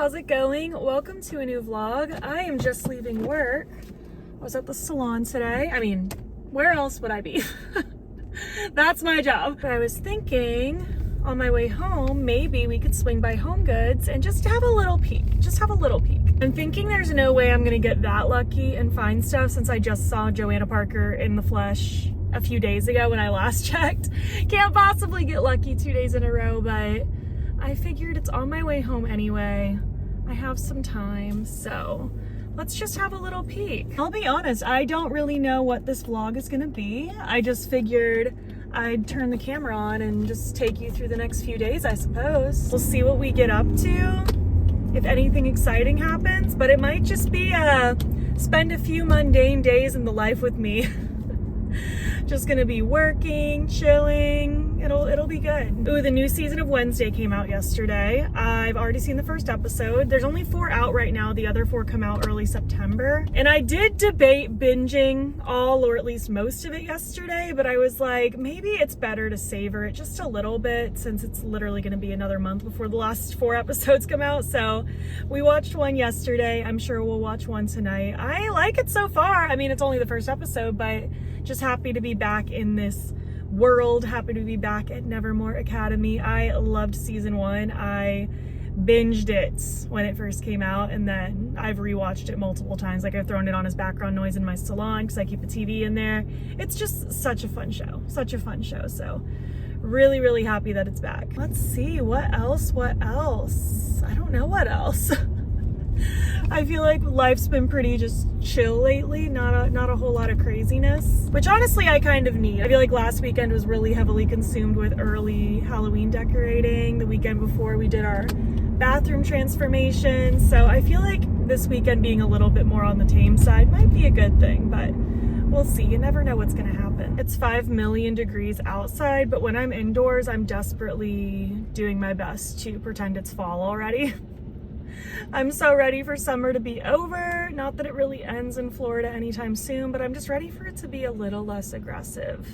how's it going? Welcome to a new vlog. I am just leaving work. I was at the salon today. I mean, where else would I be? That's my job. But I was thinking on my way home, maybe we could swing by Home Goods and just have a little peek. Just have a little peek. I'm thinking there's no way I'm gonna get that lucky and find stuff since I just saw Joanna Parker in the flesh a few days ago when I last checked. Can't possibly get lucky 2 days in a row, but I figured it's on my way home anyway. I have some time, so let's just have a little peek. I'll be honest, I don't really know what this vlog is gonna be. I just figured I'd turn the camera on and just take you through the next few days, I suppose. We'll see what we get up to, if anything exciting happens, but it might just be spend a few mundane days in the life with me. Just gonna be working, chilling. It'll be good. Ooh, the new season of Wednesday came out yesterday. I've already seen the first episode. There's only 4 out right now. The other 4 come out early September. And I did debate binging all or at least most of it yesterday, but I was like, maybe it's better to savor it just a little bit since it's literally gonna be another month before the last 4 episodes come out. So we watched one yesterday. I'm sure we'll watch one tonight. I like it so far. I mean, it's only the first episode, but just happy to be back in this world, happy to be back at Nevermore Academy. I loved season 1. I binged it when it first came out, and then I've rewatched it multiple times. Like, I've thrown it on as background noise in my salon because I keep a TV in there. It's just such a fun show, such a fun show. So really, really happy that it's back. Let's see, what else? I don't know what else. I feel like life's been pretty just chill lately, not a whole lot of craziness, which honestly I kind of need. I feel like last weekend was really heavily consumed with early Halloween decorating. The weekend before we did our bathroom transformation, so I feel like this weekend being a little bit more on the tame side might be a good thing, but we'll see. You never know what's gonna happen. It's 5 million degrees outside, but when I'm indoors, I'm desperately doing my best to pretend it's fall already. I'm so ready for summer to be over. Not that it really ends in Florida anytime soon, but I'm just ready for it to be a little less aggressive.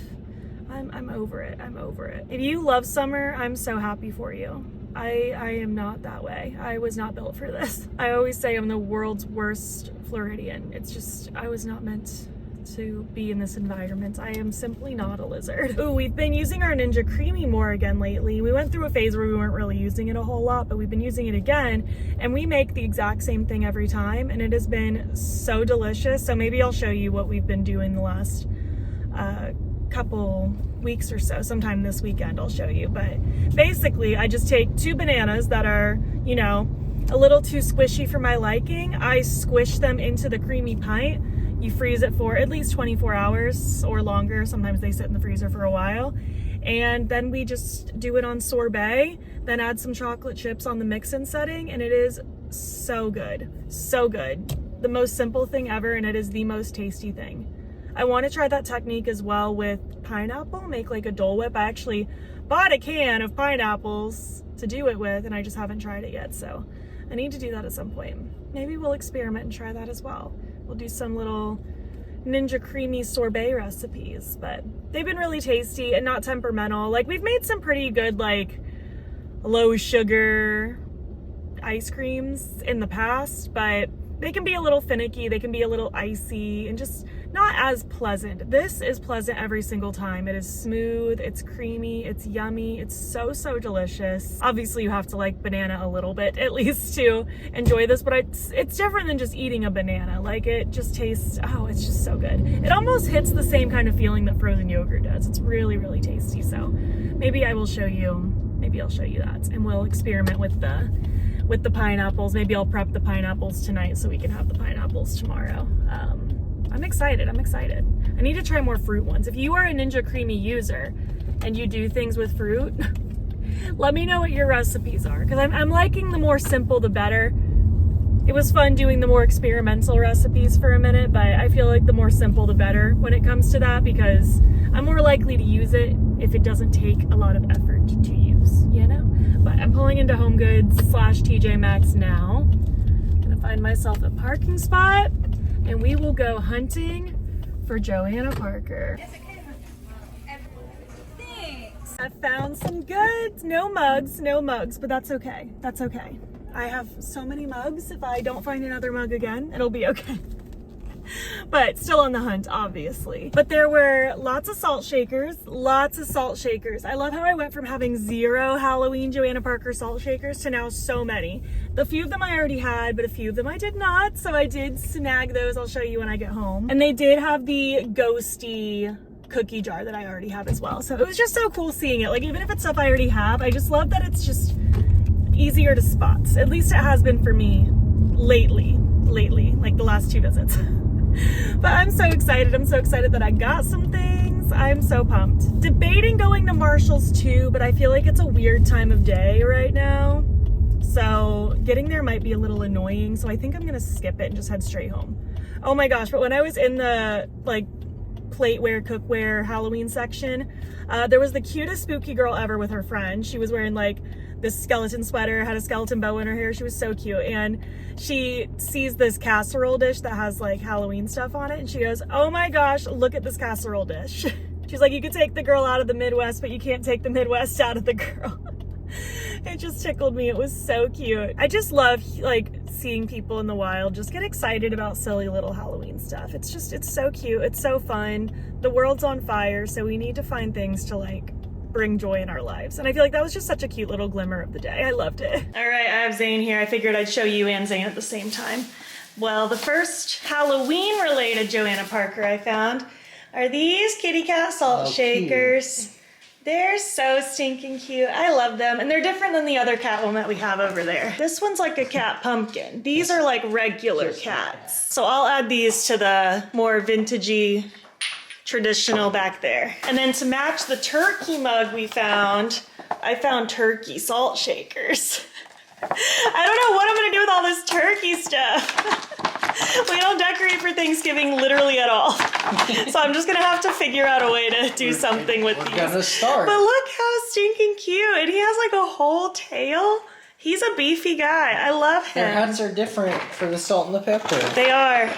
I'm over it. I'm over it. If you love summer, I'm so happy for you. I am not that way. I was not built for this. I always say I'm the world's worst Floridian. It's just, I was not meant to be in this environment. I am simply not a lizard. Ooh, we've been using our Ninja Creami more again lately. We went through a phase where we weren't really using it a whole lot, but we've been using it again, and we make the exact same thing every time, and it has been so delicious. So maybe I'll show you what we've been doing the last couple weeks or so. Sometime this weekend I'll show you. But basically, I just take 2 bananas that are, you know, a little too squishy for my liking. I squish them into the creamy pint. You freeze it for at least 24 hours or longer. Sometimes they sit in the freezer for a while. And then we just do it on sorbet, then add some chocolate chips on the mix-in setting, and it is so good. So good. The most simple thing ever, and it is the most tasty thing. I want to try that technique as well with pineapple, make like a Dole Whip. I actually bought a can of pineapples to do it with, and I just haven't tried it yet, so I need to do that at some point. Maybe we'll experiment and try that as well. We'll do some little Ninja Creami sorbet recipes, but they've been really tasty and not temperamental. Like, we've made some pretty good, like, low sugar ice creams in the past, but they can be a little finicky, they can be a little icy, and just not as pleasant. This is pleasant every single time. It is smooth, it's creamy, it's yummy, it's so, so delicious. Obviously, you have to like banana a little bit, at least, to enjoy this, but it's different than just eating a banana. Like, it just tastes, oh, it's just so good. It almost hits the same kind of feeling that frozen yogurt does. It's really, really tasty, so maybe I'll show you that, and we'll experiment with the pineapples. Maybe I'll prep the pineapples tonight so we can have the pineapples tomorrow. I'm excited. I need to try more fruit ones. If you are a Ninja Creami user and you do things with fruit, let me know what your recipes are, because I'm liking the more simple the better. It was fun doing the more experimental recipes for a minute, but I feel like the more simple the better when it comes to that, because I'm more likely to use it if it doesn't take a lot of effort to use, you know? But I'm pulling into Home Goods / TJ Maxx now. Gonna find myself a parking spot, and we will go hunting for Joanna Parker. Thanks. I found some goods. No mugs, but that's okay. That's okay. I have so many mugs. If I don't find another mug again, it'll be okay. But still on the hunt, obviously. But there were lots of salt shakers, lots of salt shakers. I love how I went from having 0 Halloween Joanna Parker salt shakers to now so many. The few of them I already had, but a few of them I did not. So I did snag those. I'll show you when I get home. And they did have the ghosty cookie jar that I already have as well. So it was just so cool seeing it. Like, even if it's stuff I already have, I just love that it's just easier to spot. At least it has been for me lately, like the last 2 visits. But I'm so excited. I'm so excited that I got some things. I'm so pumped. Debating going to Marshall's too, but I feel like it's a weird time of day right now. So getting there might be a little annoying. So I think I'm gonna skip it and just head straight home. Oh my gosh, but when I was in the like plateware, cookware, Halloween section, there was the cutest spooky girl ever with her friend. She was wearing like this skeleton sweater, had a skeleton bow in her hair. She was so cute. And she sees this casserole dish that has like Halloween stuff on it. And she goes, oh my gosh, look at this casserole dish. She's like, you could take the girl out of the Midwest, but you can't take the Midwest out of the girl. It just tickled me. It was so cute. I just love like seeing people in the wild just get excited about silly little Halloween stuff. It's so cute. It's so fun. The world's on fire, so we need to find things to like bring joy in our lives. And I feel like that was just such a cute little glimmer of the day. I loved it. All right, I have Zane here. I figured I'd show you and Zane at the same time. Well, the first Halloween related Joanna Parker I found are these kitty cat salt shakers. Cute. They're so stinking cute. I love them. And they're different than the other cat one that we have over there. This one's like a cat pumpkin. These are like regular cats. So I'll add these to the more vintagey traditional back there. And then to match the turkey mug we found, I found turkey salt shakers. I don't know what I'm gonna do with all this turkey stuff. We don't decorate for Thanksgiving literally at all. So I'm just gonna have to figure out a way to do something with these. We're gonna start. But look how stinking cute. And he has like a whole tail. He's a beefy guy. I love him. Their hats are different for the salt and the pepper. They are.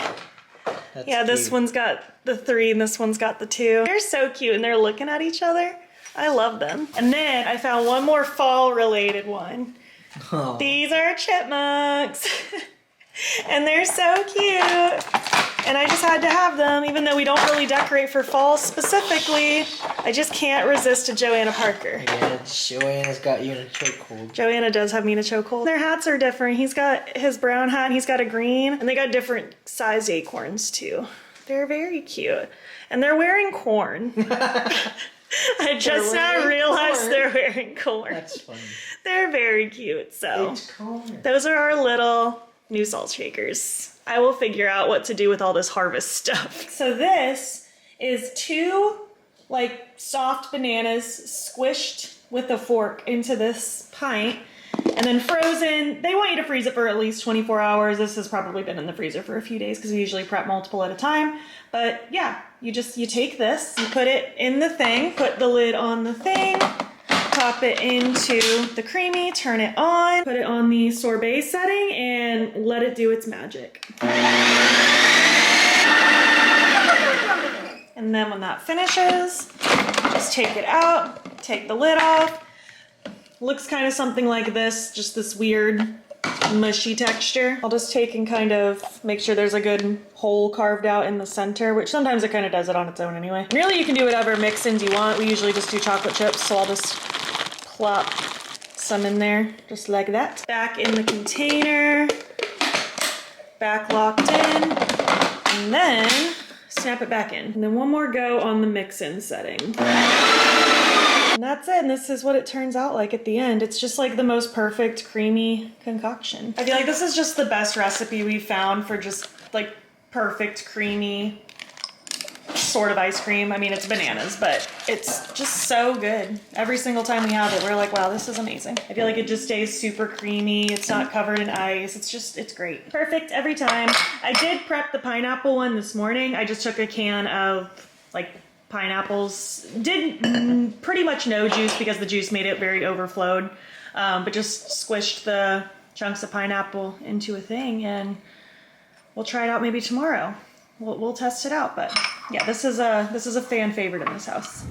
That's yeah, this cute. One's got the 3 and this one's got the 2. They're so cute and they're looking at each other. I love them. And then I found one more fall related one. Oh. These are chipmunks. And they're so cute. And I just had to have them, even though we don't really decorate for fall specifically. I just can't resist a Joanna Parker. Yeah, Joanna's got you in a chokehold. Joanna does have me in a chokehold. Their hats are different. He's got his brown hat and he's got a green. And they got different size acorns too. They're very cute. And they're wearing corn. I just now realized they're wearing corn. That's funny. They're very cute. So it's corn. Those are our little new salt shakers. I will figure out what to do with all this harvest stuff. So this is 2 like soft bananas squished with a fork into this pint and then frozen. They want you to freeze it for at least 24 hours. This has probably been in the freezer for a few days because we usually prep multiple at a time. But yeah, you take this, you put it in the thing, put the lid on the thing, pop it into the creamy, turn it on, put it on the sorbet setting, and let it do its magic. And then when that finishes, just take it out, take the lid off. Looks kind of something like this, just this weird mushy texture. I'll just take and kind of make sure there's a good hole carved out in the center, which sometimes it kind of does it on its own anyway. And really, you can do whatever mix-ins you want. We usually just do chocolate chips, so I'll just plop some in there, just like that. Back in the container, back locked in, and then snap it back in. And then one more go on the mix-in setting. And that's it, and this is what it turns out like at the end. It's just like the most perfect creamy concoction. I feel like this is just the best recipe we've found for just like perfect creamy sort of ice cream. I mean, it's bananas, but it's just so good. Every single time we have it, we're like, wow, this is amazing. I feel like it just stays super creamy. It's not covered in ice. It's great. Perfect every time. I did prep the pineapple one this morning. I just took a can of like pineapples. Did pretty much no juice because the juice made it very overflowed. But just squished the chunks of pineapple into a thing, and we'll try it out maybe tomorrow. We'll test it out, but yeah, this is a fan favorite in this house.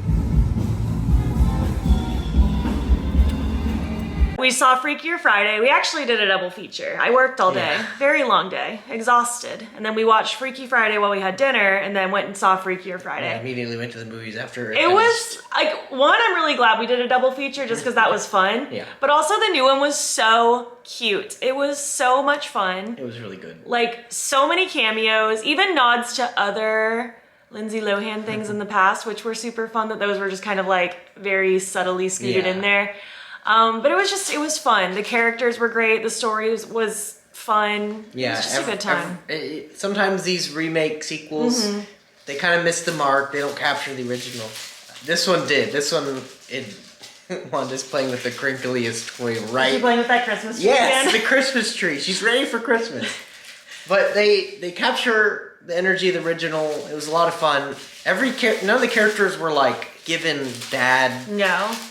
We saw Freakier Friday. We actually did a double feature. I worked all day, very long day, exhausted. And then we watched Freaky Friday while we had dinner and then went and saw Freakier Friday. Yeah, immediately went to the movies after. It was, like, one, I'm really glad we did a double feature just because that was fun. Yeah. But also the new one was so cute. It was so much fun. It was really good. Like, so many cameos, even nods to other Lindsay Lohan things in the past, which were super fun, that those were just kind of like very subtly scooted in there. But it was fun. The characters were great. The story was fun. Yeah. It was just a good time. Sometimes these remake sequels, they kind of miss the mark. They don't capture the original. This one did. This one, Wanda's playing with the crinkliest toy, right? Is she playing with that Christmas tree Yes, again? the Christmas tree. She's ready for Christmas. But they capture the energy of the original. It was a lot of fun. None of the characters were like given bad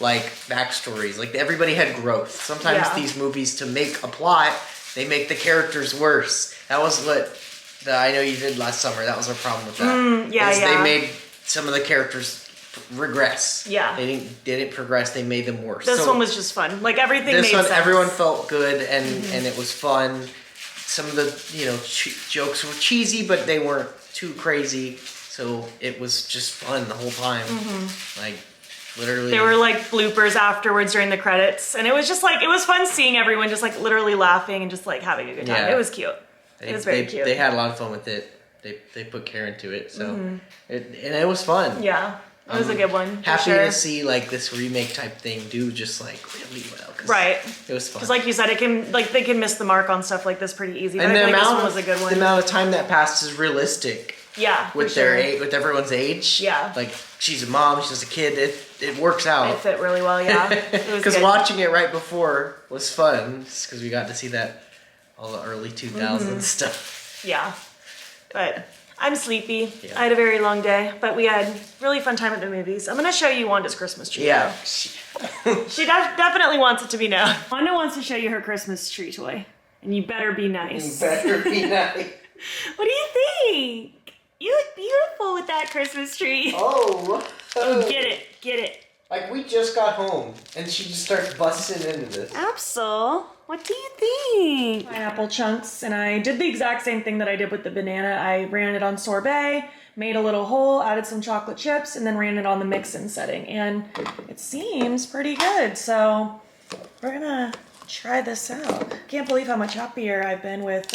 like backstories. Like everybody had growth. Sometimes these movies, to make a plot, they make the characters worse. That was what I Know You Did last summer. That was our problem with that. They made some of the characters regress. Yeah. They didn't progress. They made them worse. This one was just fun. Like everything made sense. Everyone felt good and it was fun. Some of the jokes were cheesy, but they weren't too crazy. So it was just fun the whole time. Like literally. There were like bloopers afterwards during the credits, and it was just like, it was fun seeing everyone just like literally laughing and just like having a good time. It was cute. It was very cute. They had a lot of fun with it. They put care into it, so it was fun. Yeah. It was a good one. Happy to see like this remake type thing do just like really well. Right. It was fun. Because like you said, they can miss the mark on stuff like this pretty easy. And this one was a good one. The amount of time that passed is realistic. Yeah. With with everyone's age. Yeah. Like she's a mom, she's a kid. It works out. It fit really well. Yeah. Because watching it right before was fun, because we got to see all the early 2000s stuff. Yeah. But I'm sleepy. I had a very long day, but we had really fun time at the movies. I'm going to show you Wanda's Christmas tree. Yeah. She definitely wants it to be known. Wanda wants to show you her Christmas tree toy, and you better be nice. You better be nice. What do you think? You look beautiful with that Christmas tree. Oh, get it. Like we just got home, and she just starts busting into this. Absol, what do you think? Pineapple chunks, and I did the exact same thing that I did with the banana. I ran it on sorbet, made a little hole, added some chocolate chips, and then ran it on the mix-in setting, and it seems pretty good. So we're gonna try this out. Can't believe how much happier I've been with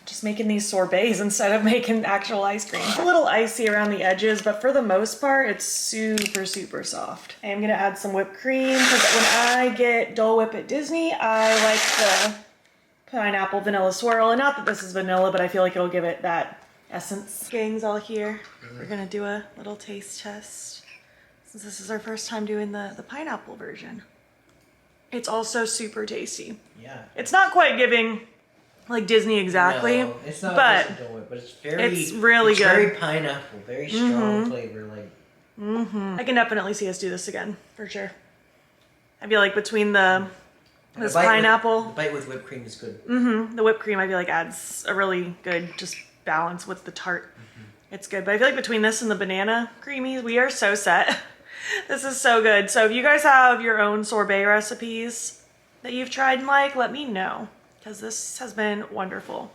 just making these sorbets instead of making actual ice cream. It's a little icy around the edges, but for the most part, it's super, super soft. I am gonna add some whipped cream, because when I get Dole Whip at Disney, I like the pineapple vanilla swirl. And not that this is vanilla, but I feel like it'll give it that essence. Gang's all here. We're gonna do a little taste test, since this is our first time doing the pineapple version. It's also super tasty. Yeah. It's not quite giving like Disney exactly. No, it's not, but it's really good. Very pineapple, very strong flavor. Like. I can definitely see us do this again for sure. I feel like between this pineapple, the bite with whipped cream is good. The whipped cream I feel like adds a really good just balance with the tart. It's good, but I feel like between this and the banana creamies, we are so set. This is so good. So if you guys have your own sorbet recipes that you've tried and like, let me know, because this has been wonderful.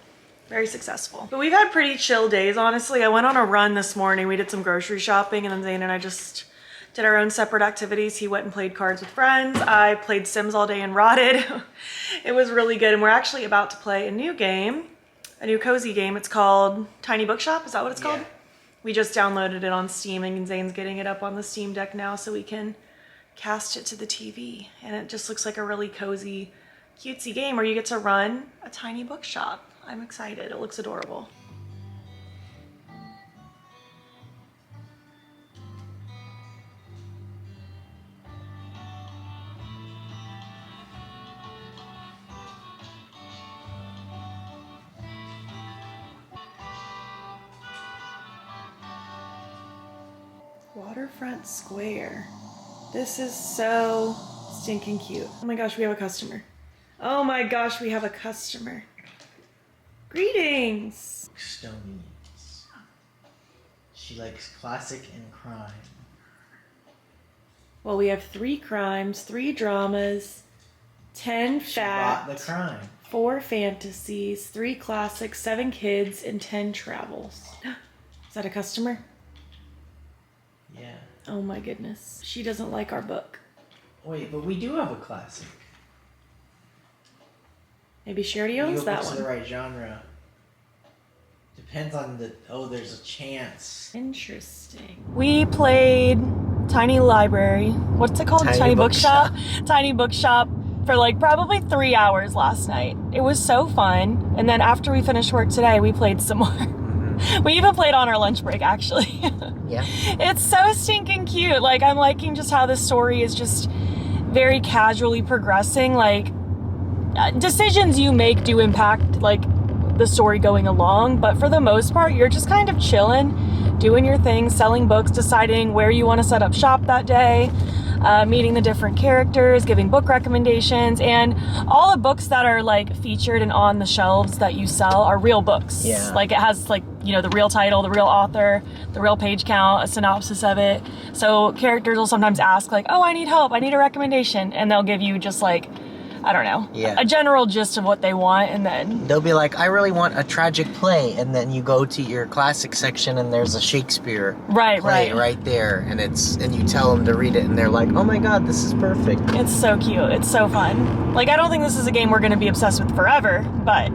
Very successful. But we've had pretty chill days, honestly. I went on a run this morning. We did some grocery shopping, and then Zane and I just did our own separate activities. He went and played cards with friends. I played Sims all day and rotted. It was really good. And we're actually about to play a new game, a new cozy game. It's called Tiny Bookshop. Is that what it's called? We just downloaded it on Steam, and Zane's getting it up on the Steam Deck now so we can cast it to the TV. And it just looks like a really cozy, cutesy game where you get to run a tiny bookshop. I'm excited. It looks adorable. Waterfront Square. This is so stinking cute. Oh my gosh, we have a customer. Oh my gosh, we have a customer. Greetings. Stonies. She likes classic and crime. Well, we have 3 crimes, 3 dramas, 10 She brought the facts, crime. 4 fantasies, 3 classics, 7 kids, and 10 travels. Is that a customer? Yeah. Oh my goodness. She doesn't like our book. Wait, but we do have a classic. Maybe she already owns that one. The right genre. Depends on the... Oh, there's a chance. Interesting. We played Tiny Library. What's it called? Tiny Bookshop. Tiny Bookshop for like probably 3 hours last night. It was so fun. And then after we finished work today, we played some more. Mm-hmm. We even played on our lunch break, actually. Yeah. It's so stinking cute. Like, I'm liking just how this story is just very casually progressing. Like, decisions you make do impact, like, the story going along, but for the most part, you're just kind of chilling, doing your thing, selling books, deciding where you want to set up shop that day, meeting the different characters, giving book recommendations, and all the books that are like featured and on the shelves that you sell are real books. Yeah. Like, it has like, you know, the real title, the real author, the real page count, a synopsis of it. So characters will sometimes ask like, oh, I need help, I need a recommendation, and they'll give you just like, I don't know, a general gist of what they want, and then they'll be like, I really want a tragic play, and then you go to your classic section and there's a Shakespeare play right there, and you tell them to read it, and they're like, oh my god, this is perfect. It's so cute. It's so fun. Like, I don't think this is a game we're going to be obsessed with forever, but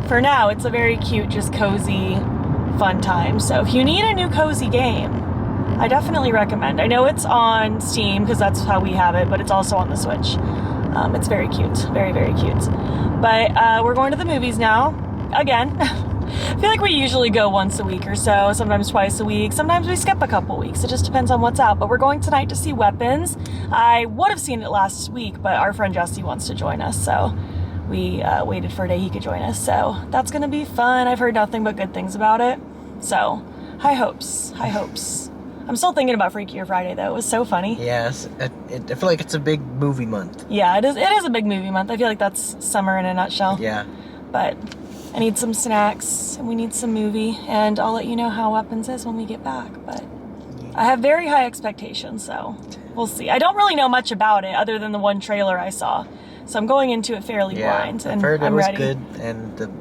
for now, it's a very cute, just cozy, fun time. So if you need a new cozy game, I definitely recommend. I know it's on Steam because that's how we have it, but it's also on the Switch. It's very cute. Very, very cute. But we're going to the movies now. Again. I feel like we usually go once a week or so, sometimes twice a week. Sometimes we skip a couple weeks. It just depends on what's out. But we're going tonight to see Weapons. I would have seen it last week, but our friend Jesse wants to join us, so we waited for a day he could join us. So that's going to be fun. I've heard nothing but good things about it. So high hopes. High hopes. I'm still thinking about Freakier Friday, though. It was so funny. Yes, I feel like it's a big movie month. Yeah, it is a big movie month. I feel like that's summer in a nutshell. Yeah. But I need some snacks, and we need some movie, and I'll let you know how Weapons is when we get back. But I have very high expectations, so we'll see. I don't really know much about it other than the one trailer I saw, so I'm going into it fairly blind, and I've heard it I'm was ready. good, and the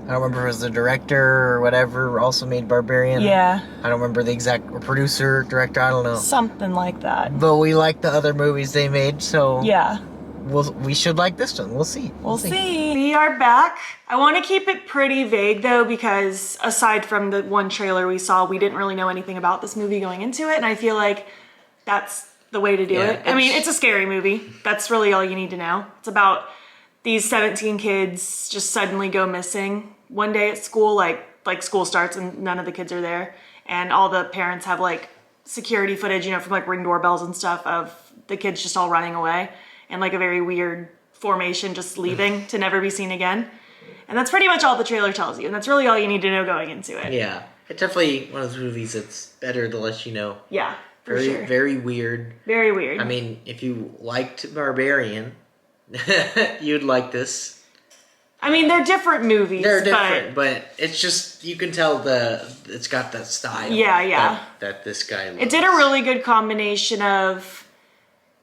I don't remember if it was the director or whatever also made Barbarian. Yeah. I don't remember the exact producer, director, I don't know. Something like that. But we like the other movies they made, so yeah. We should like this one. We'll see. We'll see. We are back. I want to keep it pretty vague though, because aside from the one trailer we saw, we didn't really know anything about this movie going into it, and I feel like that's the way to do it. I mean, it's a scary movie. That's really all you need to know. It's about these 17 kids just suddenly go missing one day at school, like school starts and none of the kids are there, and all the parents have like security footage, you know, from like Ring doorbells and stuff of the kids just all running away and like a very weird formation just leaving to never be seen again. And that's pretty much all the trailer tells you, and that's really all you need to know going into it. Yeah, it's definitely one of those movies that's better to let you know. Yeah, for sure. Very weird. Very weird. I mean, if you liked Barbarian, you'd like this. I mean, they're different movies. They're different, but it's just, you can tell it's got that style. Yeah. That this guy loves. It did a really good combination of,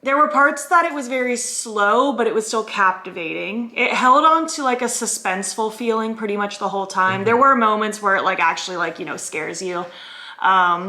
there were parts that it was very slow, but it was still captivating. It held on to like a suspenseful feeling pretty much the whole time. Mm-hmm. There were moments where it like actually like, you know, scares you.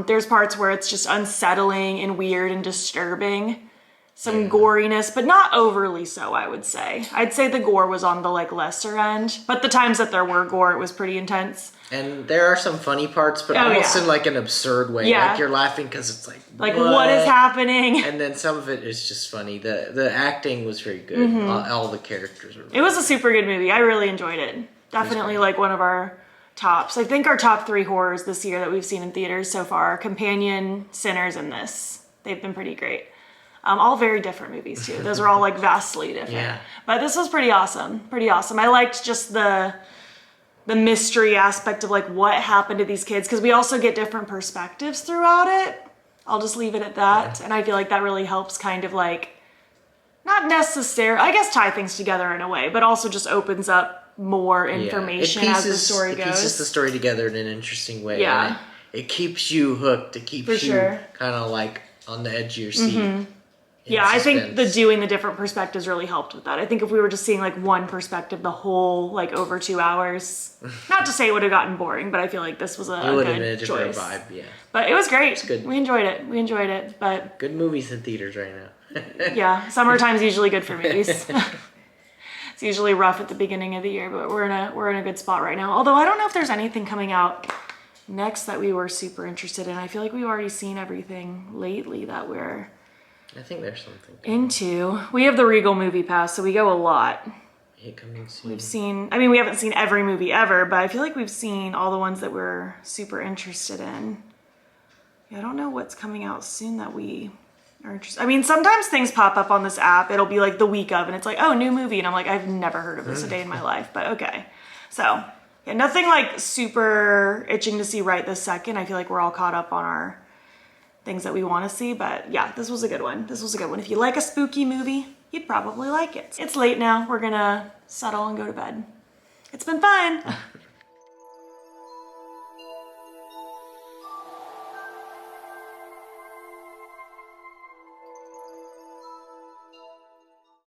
There's parts where it's just unsettling and weird and disturbing. Some goriness, but not overly so, I would say. I'd say the gore was on the like lesser end, but the times that there were gore, it was pretty intense. And there are some funny parts, but almost in like an absurd way. Yeah. Like you're laughing because it's like what is happening? And then some of it is just funny. The acting was very good. Mm-hmm. All the characters were. It was a super good movie. I really enjoyed it. Definitely like one of our tops. I think our top 3 horrors this year that we've seen in theaters so far: Companion, Sinners, and this. They've been pretty great. All very different movies too. Those are all like vastly different. Yeah. But this was pretty awesome. Pretty awesome. I liked just the mystery aspect of like what happened to these kids, because we also get different perspectives throughout it. I'll just leave it at that. Yeah. And I feel like that really helps kind of like, not necessarily, I guess, tie things together in a way, but also just opens up more information as the story goes. It pieces the story together in an interesting way. Yeah. It keeps you hooked. It keeps you kind of like on the edge of your seat. Mm-hmm. Yeah, I think doing the different perspectives really helped with that. I think if we were just seeing like one perspective the whole like over 2 hours, not to say it would have gotten boring, but I feel like this was a good been a different choice. Vibe, yeah. But it was great. It's good. We enjoyed it. We enjoyed it. But good movies in theaters right now. Yeah, summertime's usually good for movies. It's usually rough at the beginning of the year, but we're in a good spot right now. Although I don't know if there's anything coming out next that we were super interested in. I feel like we've already seen everything lately that we're I think there's something into. We have the Regal Movie Pass, so we go a lot. It coming soon. We've seen, I mean, we haven't seen every movie ever, but I feel like we've seen all the ones that we're super interested in. Yeah, I don't know what's coming out soon that we are interested. I mean, sometimes things pop up on this app. It'll be like the week of, and it's like, oh, new movie. And I'm like, I've never heard of this a day in my life, but okay. So, yeah, nothing like super itching to see right this second. I feel like we're all caught up on our things that we want to see, but yeah, this was a good one. This was a good one. If you like a spooky movie, you'd probably like it. It's late now. We're gonna settle and go to bed. It's been fun.